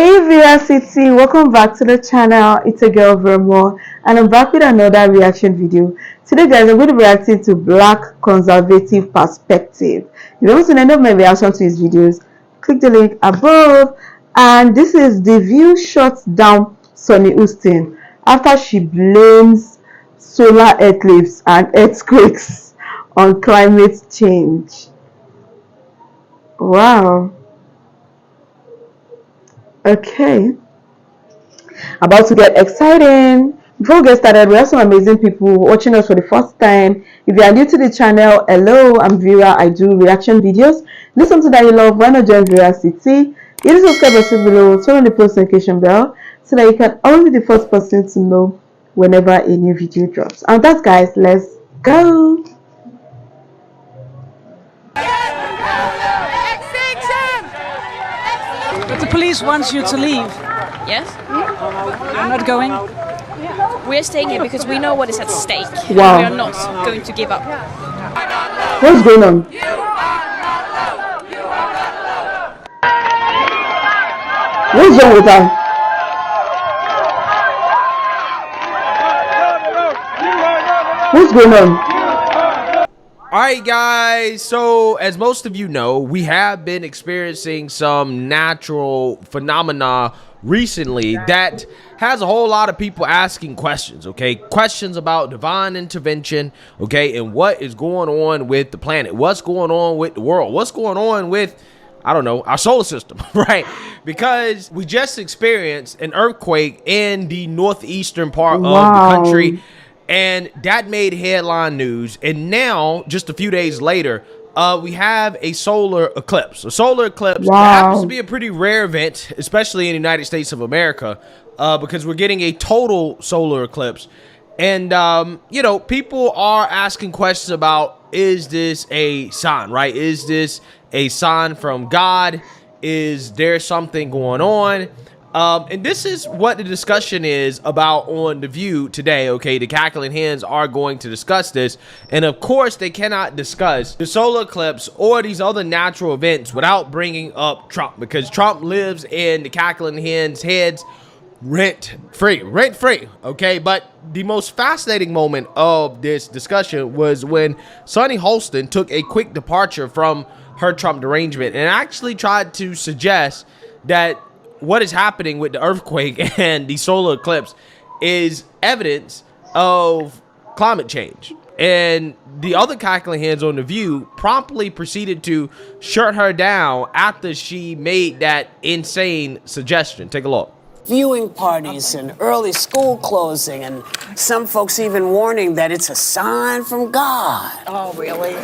Hey City, welcome back to the channel. It's a girl Vermo, and I'm back with another reaction video. Today guys, I'm going to be reacting to Black Conservative Perspective. If you want to know any of my reaction to his videos, click the link above. And this is The View shuts down Sonny Hostin after she blames solar eclipse and earthquakes on climate change. Wow. Okay, about to get exciting. Before we get started, we have some amazing people watching us for the first time. If you are new to the channel, hello, I'm Vera. I do reaction videos. This is something that you love, why not join Vera City? Hit the subscribe button below, turn on the post notification bell so that you can always be the first person to know whenever a new video drops. And that's guys, let's go. But the police wants you to leave. Yes? You're not going? We're staying here because we know what is at stake. Wow. We are not going to give up. What's going on? What's wrong with her? What's going on? Alright guys, so as most of you know, we have been experiencing some natural phenomena recently that has a whole lot of people asking questions, okay? Questions about divine intervention, okay? And what is going on with the planet? What's going on with the world? What's going on with, I don't know, our solar system, right? Because we just experienced an earthquake in the northeastern part of the country. And that made headline news. And now, just a few days later, we have a solar eclipse. A solar eclipse happens to be a pretty rare event, especially in the United States of America, because we're getting a total solar eclipse. And, you know, people are asking questions about, is this a sign, right? Is this a sign from God? Is there something going on? And this is what the discussion is about on The View today, okay? The Cackling Hens are going to discuss this. And of course, they cannot discuss the solar eclipse or these other natural events without bringing up Trump, because Trump lives in the Cackling Hens' heads rent-free, okay? But the most fascinating moment of this discussion was when Sonny Hostin took a quick departure from her Trump derangement and actually tried to suggest that what is happening with the earthquake and the solar eclipse is evidence of climate change. And the other Cackling Hens on The View promptly proceeded to shut her down after she made that insane suggestion. Take a look. Viewing parties and early school closing, and some folks even warning that it's a sign from God. Oh, really?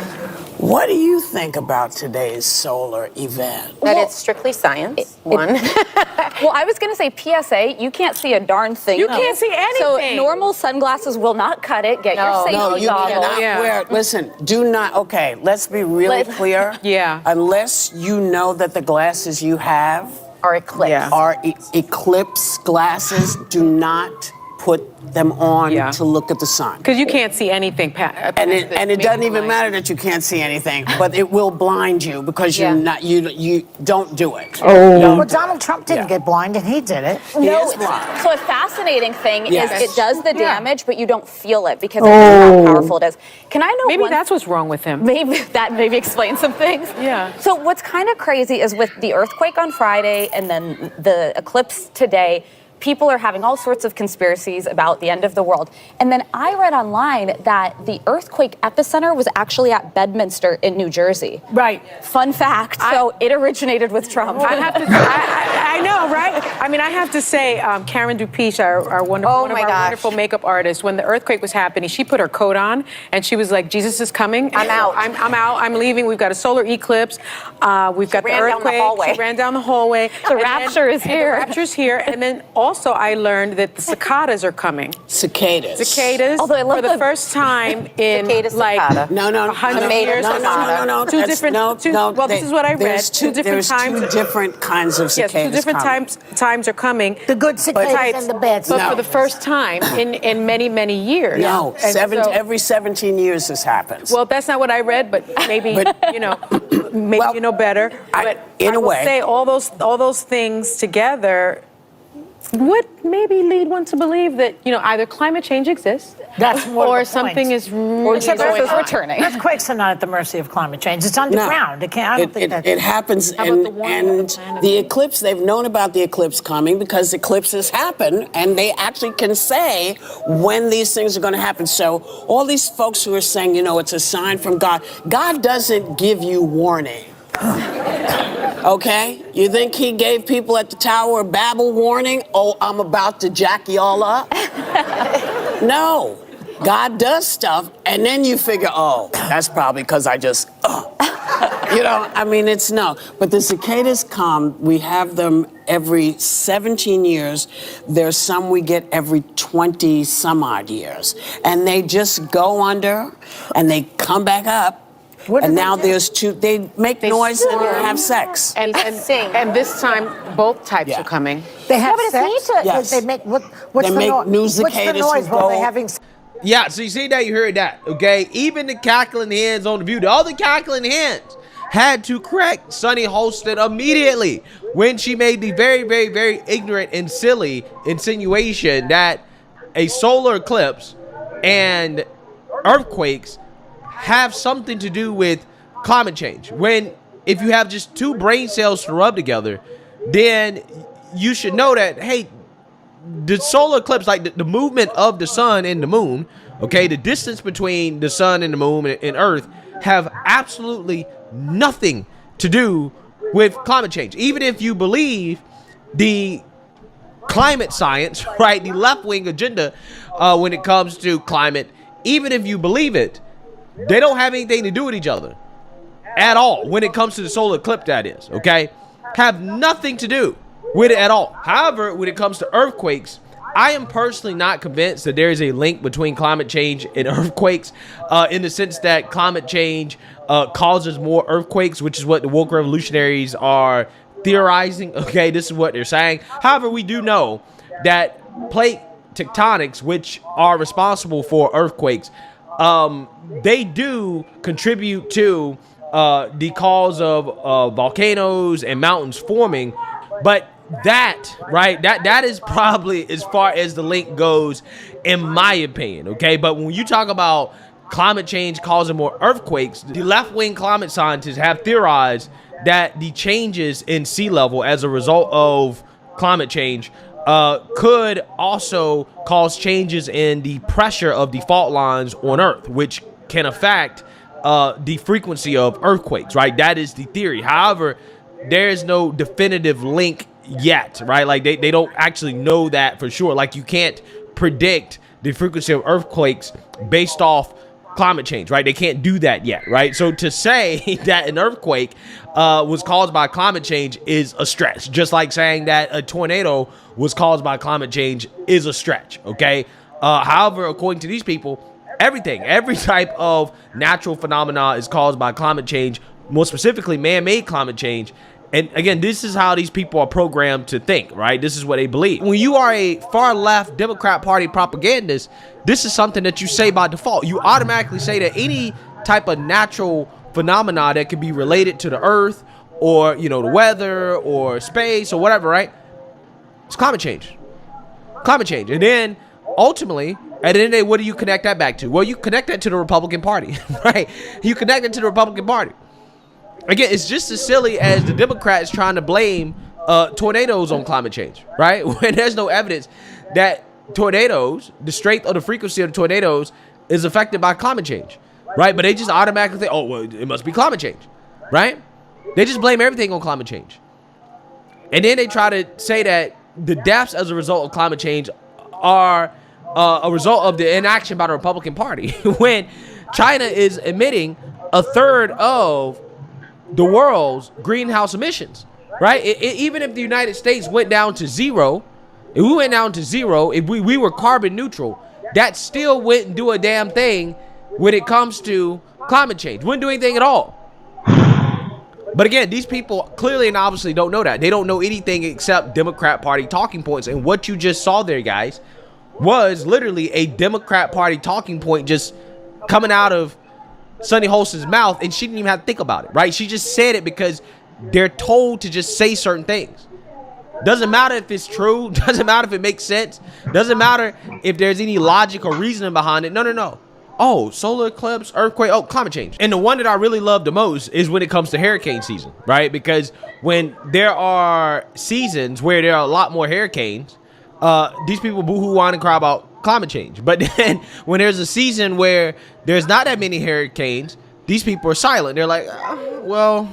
What do you think about today's solar event? That it's strictly science, one. Well, I was going to say PSA, you can't see a darn thing. You can't see anything. So normal sunglasses will not cut it. Get your safety No, you goggles. cannot wear, listen, do not, okay, let's be really clear. Yeah. Unless you know that the glasses you have Or eclipse. are eclipse glasses, do not put them on to look at the sun. Because you can't see anything. And it doesn't even matter that you can't see anything, but it will blind you because you're not, you don't do it. Well, Donald Trump didn't get blind, and he did it. No, blind. So a fascinating thing is it does the damage, but you don't feel it because of how powerful it is. Can I know Maybe that's what's wrong with him. Maybe that explains some things. Yeah. So what's kind of crazy is with the earthquake on Friday and then the eclipse today, people are having all sorts of conspiracies about the end of the world. And then I read online that the earthquake epicenter was actually at Bedminster in New Jersey. Right. Fun fact. So it originated with Trump. I have to. I know, right? I mean, I have to say, Karen Dupiche, our wonderful, one of our wonderful makeup artists, when the earthquake was happening, she put her coat on and she was like, "Jesus is coming. I'm out. I'm out. I'm leaving. We've got a solar eclipse. We've got the earthquake. She ran down the hallway. The rapture is here. The rapture's here. And then also, I learned that the cicadas are coming. Cicadas. Although I love for the first time in like no, 100 years. No. Two different. Well, this is what I read. There's two different kinds of cicadas. Yes, two different times times are coming. The good cicadas and the bad But stuff. for the first time in many, many years. No, every 17 years this happens. Well, that's not what I read, but maybe maybe Well, you know better. But in a will way, say all those things together would maybe lead one to believe that either climate change exists, That's more or the something point. is really Except going Earth on. is returning. Earthquakes are not at the mercy of climate change. It's underground. It can't. I don't think that. It happens, How about the warming of and the planet? the eclipse. They've known about the eclipse coming because eclipses happen, and they actually can say when these things are going to happen. So all these folks who are saying, it's a sign from God. God doesn't give you warning. Okay? You think he gave people at the Tower of Babel warning? Oh, I'm about to jack y'all up? No. God does stuff, and then you figure, oh, that's probably because I just, it's no. But the cicadas come, we have them every 17 years. There's some we get every 20 some odd years. And they just go under, and they come back up. And now there's two, they make noise and have sex. And Sing. And this time, both types are coming. They have but it's sex. neat to- Yes. They make what's They the make noise? new What's the cicadas noise who while they're go- having? Yeah, so you see that, you heard that, okay? Even the cackling hens on the View, the other cackling hens had to correct Sunny Hostin immediately when she made the very, very, very ignorant and silly insinuation that a solar eclipse and earthquakes have something to do with climate change. When if you have just two brain cells to rub together, then you should know that, hey, the solar eclipse, like the movement of the sun and the moon, okay, the distance between the sun and the moon and Earth have absolutely nothing to do with climate change. Even if you believe the climate science, right, the left-wing agenda when it comes to climate, even if you believe it, they don't have anything to do with each other at all when it comes to the solar eclipse, that is, okay? Have nothing to do with it at all. However, when it comes to earthquakes, I am personally not convinced that there is a link between climate change and earthquakes in the sense that climate change causes more earthquakes, which is what the woke revolutionaries are theorizing. Okay, this is what they're saying. However, we do know that plate tectonics, which are responsible for earthquakes, they do contribute to the cause of volcanoes and mountains forming. But that, right, that is probably as far as the link goes, in my opinion, okay? But when you talk about climate change causing more earthquakes, the left-wing climate scientists have theorized that the changes in sea level as a result of climate change could also cause changes in the pressure of the fault lines on Earth, which can affect the frequency of earthquakes, right? That is the theory. However, there is no definitive link yet, right? Like they don't actually know that for sure. Like you can't predict the frequency of earthquakes based off climate change, right? They can't do that yet, right? So to say that an earthquake was caused by climate change is a stretch, just like saying that a tornado was caused by climate change is a stretch, okay? However, according to these people, every type of natural phenomena is caused by climate change, more specifically man-made climate change. And again, this is how these people are programmed to think, right? This is what they believe. When you are a far-left Democrat Party propagandist, this is something that you say by default. You automatically say that any type of natural phenomena that could be related to the Earth or, the weather or space or whatever, right? It's climate change. Climate change. And then, ultimately, at the end of the day, what do you connect that back to? Well, you connect that to the Republican Party, right? You connect it to the Republican Party. Again, it's just as silly as the Democrats trying to blame tornadoes on climate change, right? When there's no evidence that tornadoes, the strength or the frequency of the tornadoes is affected by climate change, right? But they just automatically think, oh, well, it must be climate change, right? They just blame everything on climate change. And then they try to say that the deaths as a result of climate change are a result of the inaction by the Republican Party when China is emitting a third of the world's greenhouse emissions, right? Even if the United States went down to zero, if we went down to zero, if we were carbon neutral, that still wouldn't do a damn thing when it comes to climate change. Wouldn't do anything at all. But again, these people clearly and obviously don't know that. They don't know anything except Democrat Party talking points. And what you just saw there, guys, was literally a Democrat Party talking point just coming out of Sunny Hostin's mouth, and she didn't even have to think about it, right? She just said it because they're told to just say certain things. Doesn't matter if it's true. Doesn't matter if it makes sense. Doesn't matter if there's any logic or reasoning behind it. No. Oh, solar eclipse, earthquake, oh, climate change. And the one that I really love the most is when it comes to hurricane season, right? Because when there are seasons where there are a lot more hurricanes, these people boo-hoo whine and cry about climate change. But then when there's a season where there's not that many hurricanes, these people are silent. They're like, well,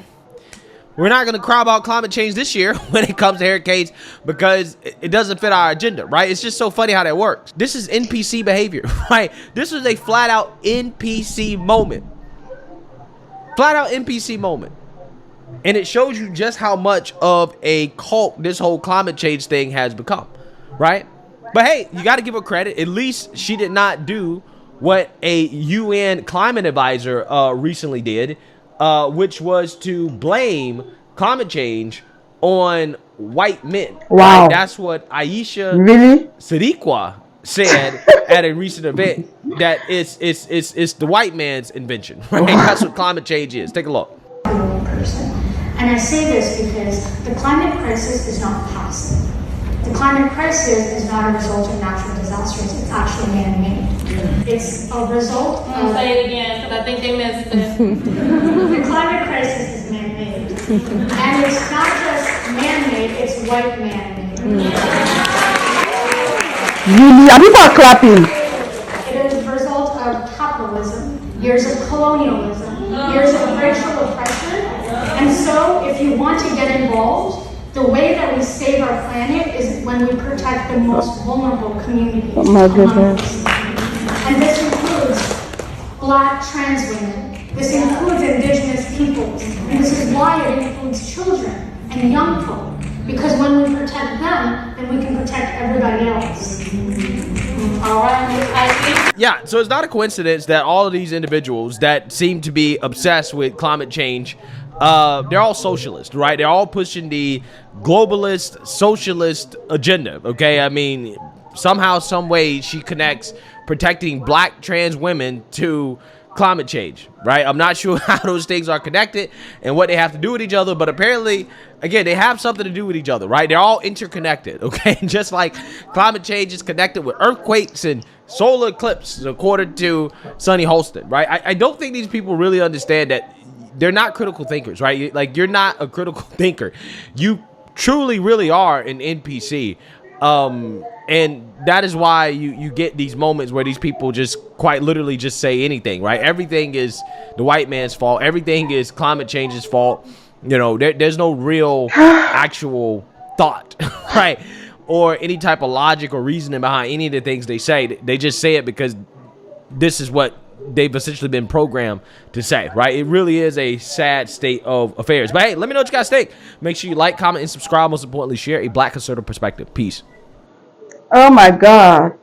we're not going to cry about climate change this year when it comes to hurricanes because it doesn't fit our agenda, right? It's just so funny how that works. This is NPC behavior, right? This was a flat out NPC moment. Flat out NPC moment. And it shows you just how much of a cult this whole climate change thing has become, right? But hey, you got to give her credit. At least she did not do what a UN climate advisor recently did, which was to blame climate change on white men. Wow. Right? That's what Aisha Sadiqua said at a recent event, that it's the white man's invention. Right? That's what climate change is. Take a look. And I say this because the climate crisis is not passive. The climate crisis is not a result of natural disasters. It's actually man-made. It's a result of... I'll say it again because I think they missed it. The climate crisis is man-made. And it's not just man-made, it's white man-made. Really? And people are clapping. It is a result of capitalism, years of colonialism, years of racial oppression. And so, if you want to get involved, the way that we save our planet is when we protect the most vulnerable communities. Oh my goodness. And this includes Black trans women. This includes indigenous peoples. And this is why it includes children and young folk. Because when we protect them, then we can protect everybody else. All right? Yeah, so it's not a coincidence that all of these individuals that seem to be obsessed with climate change, they're all socialist, right? They're all pushing the globalist, socialist agenda, okay? I mean, somehow, some way, she connects protecting Black trans women to climate change, right? I'm not sure how those things are connected and what they have to do with each other, but apparently, again, they have something to do with each other, right? They're all interconnected, okay? Just like climate change is connected with earthquakes and solar eclipses, according to Sunny Hostin, right? I don't think these people really understand that they're not critical thinkers, right? Like, you're not a critical thinker. You truly, really are an NPC. And that is why you get these moments where these people just quite literally just say anything, right? Everything is the white man's fault. Everything is climate change's fault. You know, there's no real actual thought, right? Or any type of logic or reasoning behind any of the things they say. They just say it because this is what they've essentially been programmed to say, right? It really is a sad state of affairs. But hey, let me know what you guys think. Make sure you like, comment, and subscribe. Most importantly, share a Black conservative perspective. Peace. Oh my God.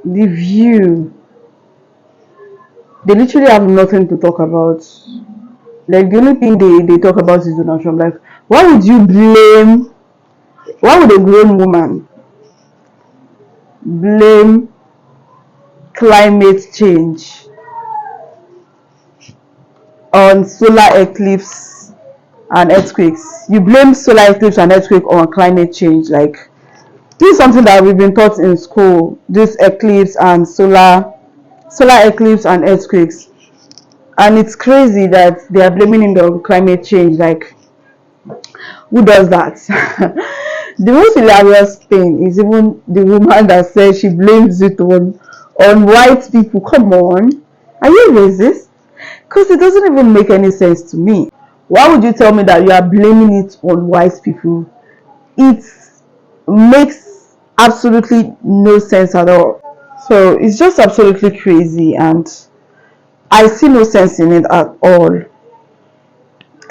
The View. They literally have nothing to talk about. Like, the only thing they talk about is Donald Trump. Like, why would a grown woman blame climate change on solar eclipse and earthquakes? You blame solar eclipse and earthquake on climate change. Like, this is something that we've been taught in school. This eclipse and solar eclipse and earthquakes, and it's crazy that they are blaming it on climate change. Like, who does that? The most hilarious thing is even the woman that says she blames it on white people. Come on, are you racist? Because it doesn't even make any sense to me. Why would you tell me that you are blaming it on white people? It makes absolutely no sense at all. So it's just absolutely crazy, and I see no sense in it at all.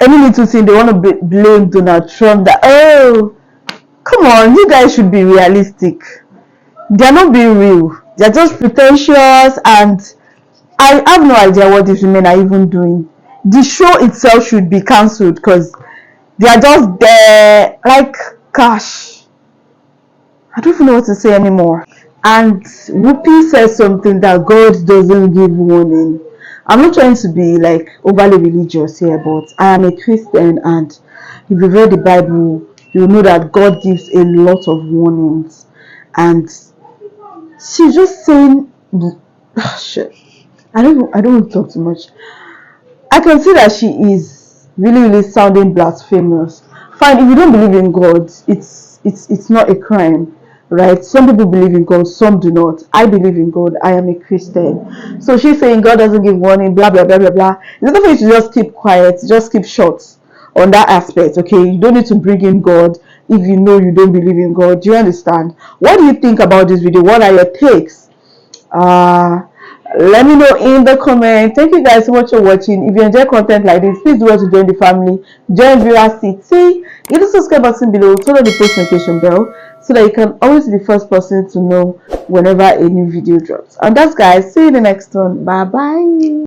Any little thing they want to blame Donald Trump, that, oh, come on, you guys should be realistic. They're not being real. They're just pretentious, and I have no idea what these women are even doing. the show itself should be cancelled because they are just there. Like, gosh, I don't even know what to say anymore. And Whoopi says something that God doesn't give warning. I'm not trying to be like overly religious here, but I am a Christian, and if you read the Bible, you know that God gives a lot of warnings. And she's just saying, shit. I don't want to talk too much. I can see that she is really sounding blasphemous. Fine, if you don't believe in God, it's not a crime, right? Some people believe in God, some do not. I believe in God. I am a Christian. So she's saying God doesn't give warning, blah blah blah blah blah. It's not for you to just keep quiet, just keep short on that aspect. Okay, you don't need to bring in God if you know you don't believe in God. Do you understand? What do you think about this video? What are your takes? Let me know in the comment. Thank you guys so much for watching. If you enjoy content like this, please do well to join the family, join viewer seat. See, hit the subscribe button below, turn on the post notification bell so that you can always be the first person to know whenever a new video drops. And that's, guys, see you in the next one. Bye bye.